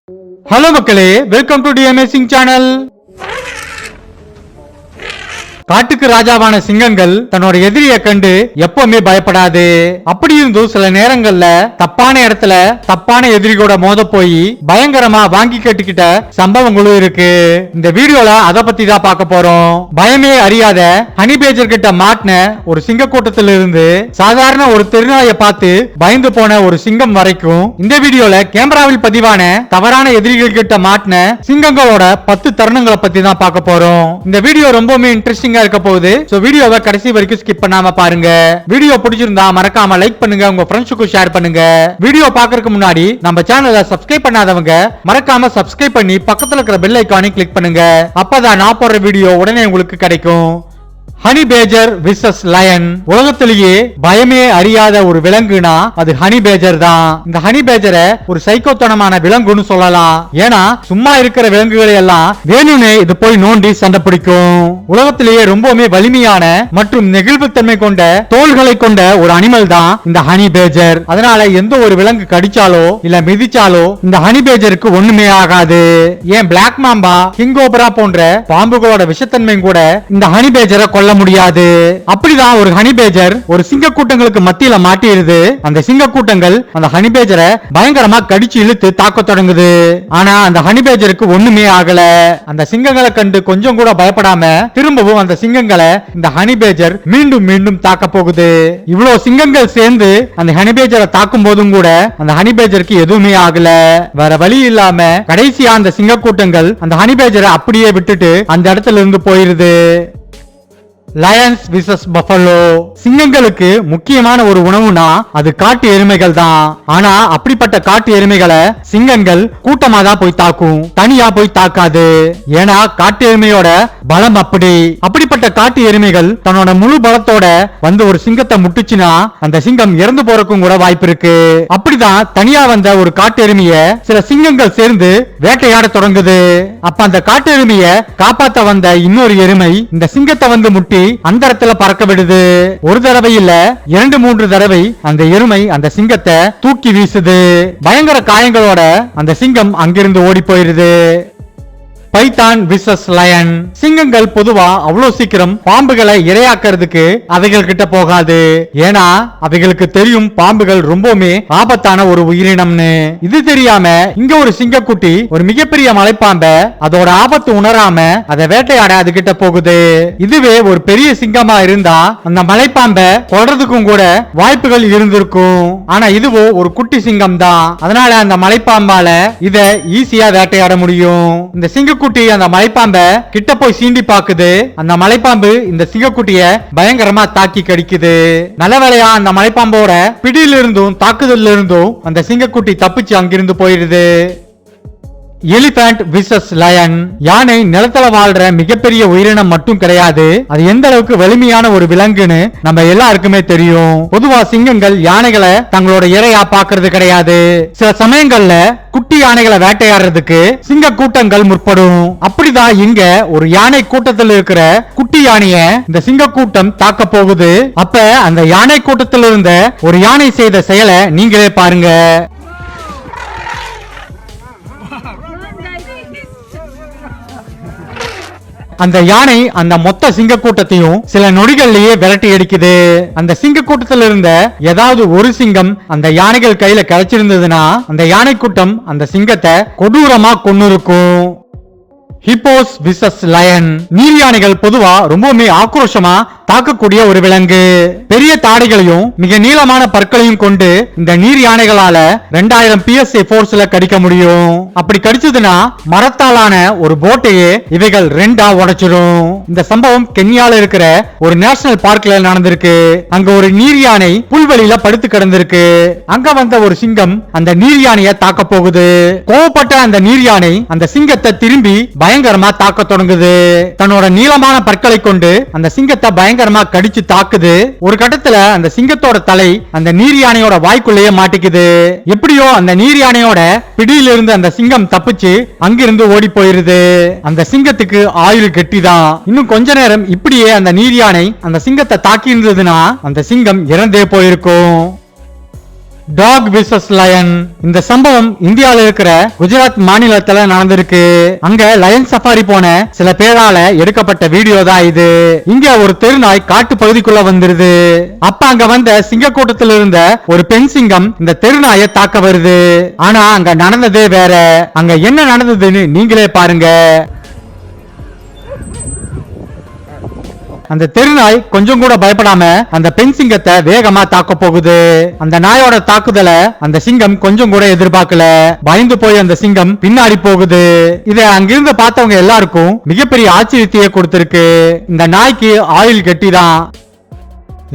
Hello மக்களே, welcome to the amazing channel. காட்டுக்கு ராஜாவான சிங்கங்கள் தன்னோட எதிரியை கண்டு எப்பவுமே பயப்படாது. அப்படி இருந்தும் சில நேரங்கள்ல தப்பான இடத்துல தப்பான எதிரி கூட மோத போய் பயங்கரமா வாங்கி கட்டிக்கிட்ட சம்பவங்களும் இருக்கு. இந்த வீடியோல அத பத்தி தான் பார்க்க போறோம். பயமே அறியாத ஹனி பேஜர் கிட்ட மாட்டின ஒரு சிங்க கூட்டத்தில இருந்து சாதாரண ஒரு தெருநாயை பார்த்து பயந்து போன ஒரு சிங்கம் வரைக்கும் இந்த வீடியோல கேமராவில் பதிவான தவறான எதிரிகள் கிட்ட மாட்டின சிங்கங்களோட 10 தருணங்களை பத்தி தான் பார்க்க போறோம். இந்த வீடியோ ரொம்பவே இன்ட்ரெஸ்டிங்கா இருக்க போகுது. சோ வீடியோவை கடைசி வரைக்கும் ஸ்கிப் பண்ணாம பாருங்க. வீடியோ பிடிச்சிருந்தா மறக்காம லைக் பண்ணுங்க, உங்க ஃப்ரெண்ட்ஸுக்கு ஷேர் பண்ணுங்க. வீடியோ பார்க்கறதுக்கு முன்னாடி நம்ம சேனலை சப்ஸ்கிரைப் பண்ணாதவங்க மறக்காம சப்ஸ்கிரைப் பண்ணி பக்கத்துல இருக்கிற பெல் ஐகானை கிளிக் பண்ணுங்க. அப்பதான் நான் போடுற வீடியோ உடனே உங்களுக்கு கிடைக்கும். Honey badger versus lion. உலகத்திலேயே பயமே அறியாத ஒரு விலங்குனா அது ஹனி பேஜர் தான். இந்த ஹனி பேஜரை ஒரு சைக்கோத்தனமான விலங்குன்னு சொல்லலாம். ஏன்னா சும்மா இருக்கிற விலங்குகளை எல்லாம் வேணும்னே இது போய் நோண்டி சண்டை பிடிக்கும். உலகத்திலேயே ரொம்பவுமே வலிமையான மற்றும் நெகிழ்வுத்தன்மை கொண்ட தோள்களை கொண்ட ஒரு அனிமல் தான் இந்த ஹனி பேஜர். அதனால எந்த ஒரு விலங்கு கடிச்சாலோ இல்ல மிதிச்சாலோ இந்த ஹனி பேஜருக்கு ஒண்ணுமே ஆகாது. ஏன் பிளாக் மாம்பா, கிங் கோப்ரா போன்ற பாம்புகளோட விஷத்தன்மை கூட இந்த ஹனி பேஜரை கொல்ல முடியாது. அப்படிதான் ஒரு ஹனி பேஜர் ஒரு சிங்க கூட்டங்களுக்கு மத்தியில மாட்டிடுது. அந்த சிங்க கூட்டங்கள் அந்த ஹனி பேஜரை பயங்கரமா கடிச்சு இழுத்து தாக்க தொடங்குது. ஆனா அந்த ஹனி பேஜருக்கு ஒண்ணுமே ஆகல. அந்த சிங்கங்களை கண்டு கொஞ்சம் கூட பயப்படாம திரும்பவும் அந்த சிங்கங்களை இந்த ஹனி பேஜர் மீண்டும் மீண்டும் தாக்க போகுது. இவ்வளவு சிங்கங்கள் சேர்ந்து அந்த ஹனி பேஜரை தாக்கும் போதும் கூட அந்த ஹனி பேஜருக்கு எதுவுமே ஆகல. வேற வழி இல்லாம கடைசியா அந்த சிங்க கூட்டங்கள் அந்த ஹனி பேஜரை அப்படியே விட்டுட்டு அந்த இடத்துல இருந்து போயிருது. Lions versus buffalo. சிங்கங்களுக்கு முக்கியமான ஒரு உணவுனா அது காட்டு எருமைகள் தான். ஆனா அப்படிப்பட்ட காட்டு எருமைகளை சிங்கங்கள் கூட்டமா தான் போய் தாக்கும், தனியா போய் தாக்காது. ஏன்னா காட்டு எருமையோட பலம் அப்படிப்பட்ட காட்டு எருமைகள் தன்னோட முழு பலத்தோட வந்து ஒரு சிங்கத்தை முட்டுச்சுன்னா அந்த சிங்கம் இறந்து போறதுக்கும் கூட வாய்ப்பு இருக்கு. அப்படிதான் தனியா வந்த ஒரு காட்டு எருமைய சில சிங்கங்கள் சேர்ந்து வேட்டையாட தொடங்குது. அப்ப அந்த காட்டு எருமைய காப்பாத்த வந்த இன்னொரு எருமை இந்த சிங்கத்தை வந்து முட்டி அந்த இடத்துல பறக்க விடுது. ஒரு தடவை இல்ல 2-3 தடவை அந்த எருமை அந்த சிங்கத்தை தூக்கி வீசுது. பயங்கர காயங்களோட அந்த சிங்கம் அங்கிருந்து ஓடி போயிருது. Python versus lion. சிங்கங்கள் பொதுவா அவ்வளவு சீக்கிரம் பாம்புகளை இரையாக்குறதுக்கு அவைகள் கிட்ட போகாது. ஏன்னா அவைகளுக்கு தெரியும் பாம்புகள் ரொம்பவுமே ஆபத்தான ஒரு உயிரினம்னு. இது தெரியாம இங்க ஒரு சிங்கக்குட்டி ஒரு மிகப்பெரிய மலைப்பாம்ப அதோட ஆபத்து உணராம அதை வேட்டையாட அது கிட்ட போகுது. இதுவே ஒரு பெரிய சிங்கமா இருந்தா அந்த மலைப்பாம்ப கொல்றதுக்கும் கூட வாய்ப்புகள் இருந்திருக்கும். ஆனா இதுவோ ஒரு குட்டி சிங்கம் தான். அதனால அந்த மலைப்பாம்பால இத ஈஸியா வேட்டையாட முடியும். இந்த சிங்க குட்டி அந்த மலைப்பாம்ப கிட்ட போய் சீண்டி பாக்குது. அந்த மலைப்பாம்பு இந்த சிங்கக்குட்டிய பயங்கரமா தாக்கி கடிக்குது. நல்ல வேளையா அந்த மலைப்பாம்போட பிடியில இருந்தும் தாக்குதல்ல இருந்தும் அந்த சிங்கக்குட்டி தப்பிச்சு அங்கிருந்து போயிருது. Elephant versus lion. யானை நிலத்தல வாழ்ற மிகப்பெரிய உயிரினம் மட்டும் கிடையாது, அது எந்த அளவுக்கு வலிமையான ஒரு விலங்குன்னு நம்ம எல்லாருக்குமே தெரியும். பொதுவா சிங்கங்கள் யானைகளை தங்களோட இரையா பாக்குறது கிடையாது. சில சமயங்கள்ல குட்டி யானைகளை வேட்டையாடுறதுக்கு சிங்க கூட்டங்கள் முற்படும். அப்படிதான் இங்க ஒரு யானை கூட்டத்தில் இருக்கிற குட்டி யானைய இந்த சிங்க கூட்டம் தாக்க போகுது. அப்ப அந்த யானை கூட்டத்தில் இருந்த ஒரு யானை செய்த செயலை நீங்களே பாருங்க. அந்த யானை அந்த மொத்த சிங்க கூட்டத்தையும் சில நொடிகள்லயே விரட்டி அடிக்குது. அந்த சிங்க கூட்டத்தில் இருந்த ஏதாவது ஒரு சிங்கம் அந்த யானைகள் கையில கிடைச்சிருந்ததுன்னா அந்த யானை கூட்டம் அந்த சிங்கத்தை கொடூரமா கொன்னிருக்கும். Hippos versus line. நீர் யானைகள் பொதுவா ரொம்பவுமே ஆக்ரோஷமா தாக்கக்கூடிய ஒரு விலங்கு. பெரிய தாடைகளையும் மிக நீளமான பற்களையும் கொண்டு இந்த நீர் யானைகளால 2000 PSI போர்ஸ்ல கடிக்க முடியும். அப்படி கடிச்சதுன்னா மரத்தாலான ஒரு போட்டையே இவைகள் 2ஆ உடைச்சிடும். இந்த சம்பவம் கென்யால இருக்கிற ஒரு நேஷனல் பார்க்ல நடந்திருக்கு. அங்க ஒரு நீர் யானை புல்வெளியில படுத்து கிடந்திருக்கு. அங்க வந்த ஒரு சிங்கம் அந்த நீர் யானையை தாக்க போகுது. கோவப்பட்ட அந்த நீர் யானை அந்த சிங்கத்தை திரும்பி பயங்கரமா தாக்க தொடங்குது. தன்னோட நீளமான பற்களை கொண்டு அந்த சிங்கத்தை பயங்கரமா கடிச்சு தாக்குது. ஒரு கட்டத்துல அந்த சிங்கத்தோட தலை அந்த நீர் யானையோட வாய்க்குள்ளேயே மாட்டிக்குது. எப்படியோ அந்த நீர் யானையோட பிடியிலிருந்து அந்த சிங்கம் தப்பிச்சு அங்கிருந்து ஓடி போயிருது. அந்த சிங்கத்துக்கு ஆயுள் கெட்டிதான். இன்னும் கொஞ்ச நேரம் இப்படியே அந்த நீர் யானை அந்த சிங்கத்தை தாக்கி இருந்ததுன்னா அந்த சிங்கம் இறந்தே போயிருக்கும். Dog versus lion. இந்த சம்பவம் இந்தியாவில் இருக்கிற குஜராத் மாநிலத்துல நடந்திருக்கு. அங்க லயன் சஃபாரி போன சில பேரால எடுக்கப்பட்ட வீடியோ தான் இது. இங்க ஒரு தெருநாய் காட்டு பகுதிக்குள்ள வந்துருது. அப்ப அங்க வந்த சிங்க கூட்டத்தில் இருந்த ஒரு பெண் சிங்கம் இந்த தெருநாயை தாக்க வருது. ஆனா அங்க நடந்ததே வேற. அங்க என்ன நடந்ததுன்னு நீங்களே பாருங்க. அந்த தெருநாய் கொஞ்சம் கூட பயப்படாம அந்த பெண் சிங்கத்தை வேகமா தாக்க போகுது. அந்த நாயோட தாக்குதல அந்த சிங்கம் கொஞ்சம் கூட எதிர்பார்க்கல. பயந்து போய் அந்த சிங்கம் பின்னாடி போகுது. இத அங்கிருந்து பார்த்தவங்க எல்லாருக்கும் மிகப்பெரிய ஆச்சரியத்தையே கொடுத்திருக்கு. இந்த நாய்க்கு ஆயில் கட்டிதான்.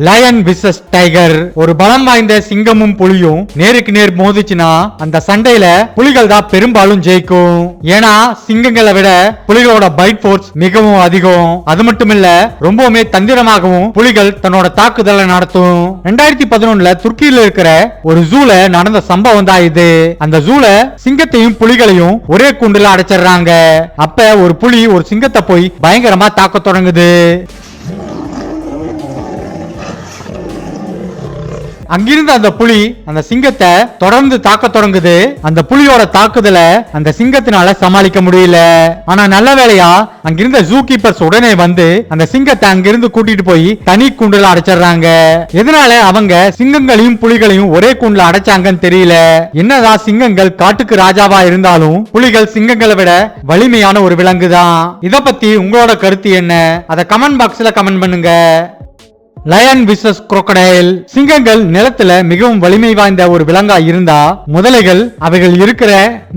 Lion versus tiger. ஒரு பலம் வாய்ந்த சிங்கமும் புலியும் நேருக்கு நேர் மோதிச்சுனா அந்த சண்டையில புலிகள் தான் பெரும்பாலும் ஜெயிக்கும். ஏன்னா சிங்கங்களை விட புலிகளோட பைட் ஃபோர்ஸ் மிகவும் அதிகம். அது மட்டும் இல்ல ரொம்பவுமே தந்திரமாகவும் புலிகள் தன்னோட தாக்குதலை நடத்தும். 2011 துருக்கியில இருக்கிற ஒரு ஜூல நடந்த சம்பவம் தான் இது. அந்த ஜூல சிங்கத்தையும் புலிகளையும் ஒரே கூண்டுல அடைச்சிடுறாங்க. அப்ப ஒரு புலி ஒரு சிங்கத்தை போய் பயங்கரமா தாக்க தொடங்குது. அங்கிருந்து அந்த புலி அந்த சிங்கத்தை தொடர்ந்து தாக்க தொடங்குது. அந்த புலியோட தாக்குதல அந்த சிங்கத்தினால சமாளிக்க முடியல. ஆனா நல்ல வேளையா அங்கிருந்த ஜூ கீப்பர்ஸ் உடனே வந்து அந்த சிங்கத்தை அங்கிருந்து கூட்டிட்டு போய் தனி கூண்டுல அடைச்சிடுறாங்க. எதனால அவங்க சிங்கங்களையும் புலிகளையும் ஒரே கூண்டுல அடைச்சாங்கன்னு தெரியல. என்னதான் சிங்கங்கள் காட்டுக்கு ராஜாவா இருந்தாலும் புலிகள் சிங்கங்களை விட வலிமையான ஒரு விலங்கு தான். இத பத்தி உங்களோட கருத்து என்ன? அத கமெண்ட் பாக்ஸ்ல கமெண்ட் பண்ணுங்க. Lion versus crocodile. சிங்கங்கள் நிலத்துல மிகவும் வலிமை வாய்ந்த ஒரு விலங்கா இருந்தா முதலைகள் அவைகள் இருக்கிற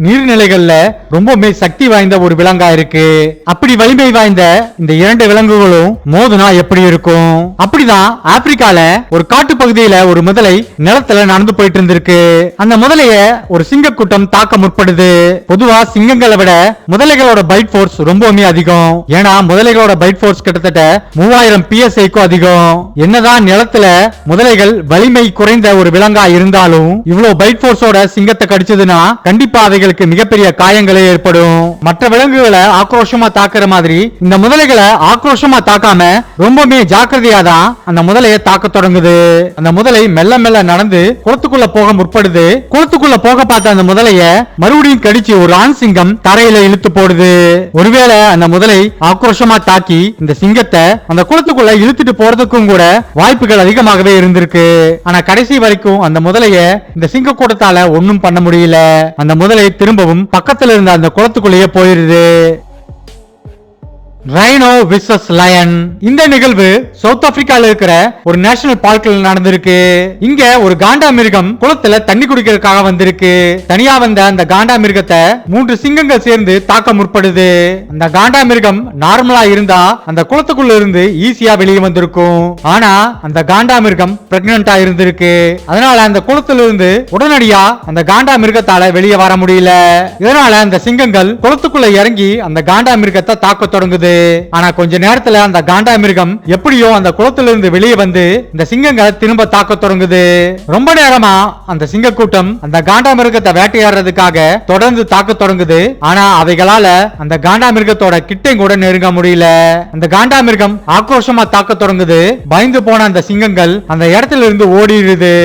நீர்நிலைகள்ல ரொம்பவே சக்தி வாய்ந்த ஒரு விலங்கா இருக்கு. அப்படி வலிமை வாய்ந்த இந்த இரண்டு விலங்குகளும் மோதுனா எப்படி இருக்கும்? அப்படிதான் ஆப்பிரிக்கால ஒரு காட்டு பகுதியில ஒரு முதலை நிலத்துல நடந்து போயிட்டு இருந்திருக்கு. அந்த முதலைய ஒரு சிங்க கூட்டம் தாக்க முற்படுது. பொதுவா சிங்கங்களை விட முதலைகளோட பைட் ஃபோர்ஸ் ரொம்பவுமே அதிகம். ஏன்னா முதலைகளோட பைட் ஃபோர்ஸ் கிட்டத்தட்ட 3000 PSIக்கும் அதிகம். என்னதான் நிலத்துல முதலைகள் வலிமை குறைந்த ஒரு விலங்கா இருந்தாலும் இவ்வளவு பைட் ஃபோர்ஸோட சிங்கத்தை கடிச்சதுன்னா கண்டிப்பா அவைகளுக்கு மிகப்பெரிய காயங்களே ஏற்படும். மற்ற விலங்குகளை ஆக்ரோஷமா தாக்குற மாதிரி இந்த முதலைகளை ஆக்ரோஷமா தாக்காம ரொம்பவே ஜாக்கிரதையா தான் அந்த முதலையை தாக்க தொடங்குது. அந்த முதலை மெல்ல மெல்ல நடந்து குளத்துக்குள்ள போக முற்படுது. குளத்துக்குள்ள போக பார்த்த அந்த முதலைய மறுபடியும் கடிச்சு ஒரு ஆண் சிங்கம் தரையில இழுத்து போடுது. ஒருவேளை அந்த முதலை ஆக்ரோஷமா தாக்கி இந்த சிங்கத்தை அந்த குளத்துக்குள்ள இழுத்துட்டு போறதுக்கும் கூட வாய்ப்புகள் அதிகமாகவே இருந்திருக்கு. ஆனா கடைசி வரைக்கும் அந்த முதலைய இந்த சிங்க கூட்டத்தால ஒன்னும் பண்ண முடியல. அந்த முதலை திரும்பவும் பக்கத்துல இருந்த அந்த குளத்துக்குள்ளேயே போயிருது. Rhino versus lion. இந்த நிகழ்வு சவுத் ஆப்பிரிக்கால இருக்கிற ஒரு நேஷனல் பார்க்ல நடந்திருக்கு. இங்க ஒரு காண்டா மிருகம் குளத்துல தண்ணி குடிக்கிறதுக்காக வந்திருக்கு. தனியா வந்த அந்த காண்டா மிருகத்தை 3 சிங்கங்கள் சேர்ந்து தாக்க முற்படுது. அந்த காண்டா மிருகம் நார்மலா இருந்தா அந்த குளத்துக்குள்ள இருந்து ஈஸியா வெளியே வந்திருக்கும். ஆனா அந்த காண்டா மிருகம் பிரெக்னன்டா இருந்திருக்கு. அதனால அந்த குளத்துல இருந்து உடனடியா அந்த காண்டா மிருகத்தால வெளியே வர முடியல. இதனால அந்த சிங்கங்கள் குளத்துக்குள்ள இறங்கி அந்த காண்டா மிருகத்தை தாக்க தொடங்குது. ஆனா கொஞ்ச நேரத்துல அந்த காண்டா மிருகம் எப்படியோ அந்த குளத்திலிருந்து வெளியே வந்து இந்த சிங்கங்களை திரும்ப தாக்க தொடங்குது. ரொம்ப நேரமா அந்த சிங்க கூட்டம் அந்த காண்டா மிருகத்தை வேட்டையாடுறதுக்காக தொடர்ந்து தாக்க தொடங்குது. ஆனா அவைகளால அந்த காண்டா மிருகத்தோட கிட்டே கூட நெருங்க முடியல. அந்த காண்டா மிருகம் ஆக்ரோஷமா தாக்க தொடங்குது. பயந்து போன அந்த சிங்கங்கள் அந்த இடத்துல இருந்து ஓடிடுது.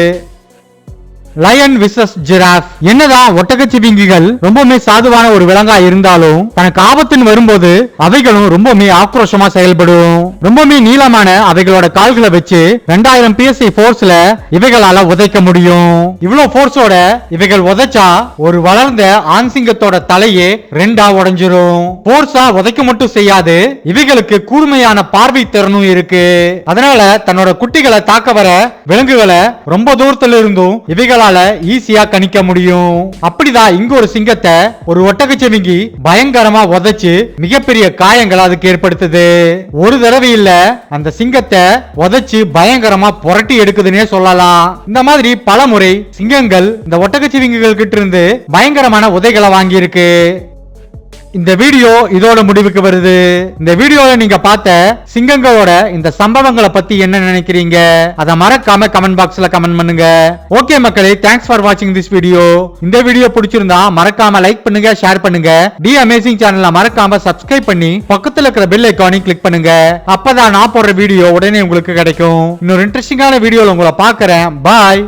Line versus giraffe. என்னதான் ஒட்டகச்சிவிங்கிகள் ரொம்பவுமே சாதுவான ஒரு விலங்கா இருந்தாலும் தனக்கு ஆபத்துன்னு வரும்போது அவைகளும் ரொம்பவுமே ஆக்ரோஷமா செயல்படும். ரொம்பவுமே நீளமான அவைகளோட கால்களை வச்சு 2000 PSI போர்ஸ்ல இவைகளால உதைக்க முடியும். இவ்வளவு போர்ஸோட இவைகள் உதைச்சா ஒரு வளர்ந்த ஆண் சிங்கத்தோட தலையே 2ஆ உடைஞ்சிரும். போர்ஸா உதைக்க மட்டும் செய்யாது, இவைகளுக்கு கூர்மையான பார்வை திறனும் இருக்கு. அதனால தன்னோட குட்டிகளை தாக்க வர விலங்குகளை ரொம்ப தூரத்துல இருந்தும் இவைகள் ஈஸியா கணிக்க முடியும். அப்படிதான் இங்க ஒரு சிங்கத்தை ஒரு ஒட்டகச்சிவிங்கி பயங்கரமா உதைச்சு மிகப்பெரிய காயங்கள் அதுக்கு ஏற்படுத்துது. ஒரு தடவை இல்ல, அந்த சிங்கத்தை உதைச்சு பயங்கரமா புரட்டி எடுக்குதுன்னே சொல்லலாம். இந்த மாதிரி பல முறை சிங்கங்கள் இந்த ஒட்டகச்சிவிங்கிகள் கிட்ட இருந்து பயங்கரமான உதைகளை வாங்கி இருக்கு. இந்த வீடியோ இதோட முடிவுக்கு வருது. இந்த வீடியோல நீங்க பார்த்த சிங்கங்களோட இந்த சம்பவங்களை பத்தி என்ன நினைக்கிறீங்க? அத மறக்காம கமெண்ட் பாக்ஸ்ல கமெண்ட் பண்ணுங்க. ஓகே மக்களே, தேங்க்ஸ் ஃபார் வாட்சிங் திஸ் வீடியோ. இந்த வீடியோ பிடிச்சிருந்தா மறக்காம லைக் பண்ணுங்க, ஷேர் பண்ணுங்க. தி அமேசிங் சேனலை மறக்காம சப்ஸ்கிரைப் பண்ணி பக்கத்துல இருக்கிற பெல் ஐகானை கிளிக் பண்ணுங்க. அப்பதான் நான் போடுற வீடியோ உடனே உங்களுக்கு கிடைக்கும். இன்னொரு இன்ட்ரெஸ்டிங்கான வீடியோல உங்களை பார்க்கறேன். பாய்.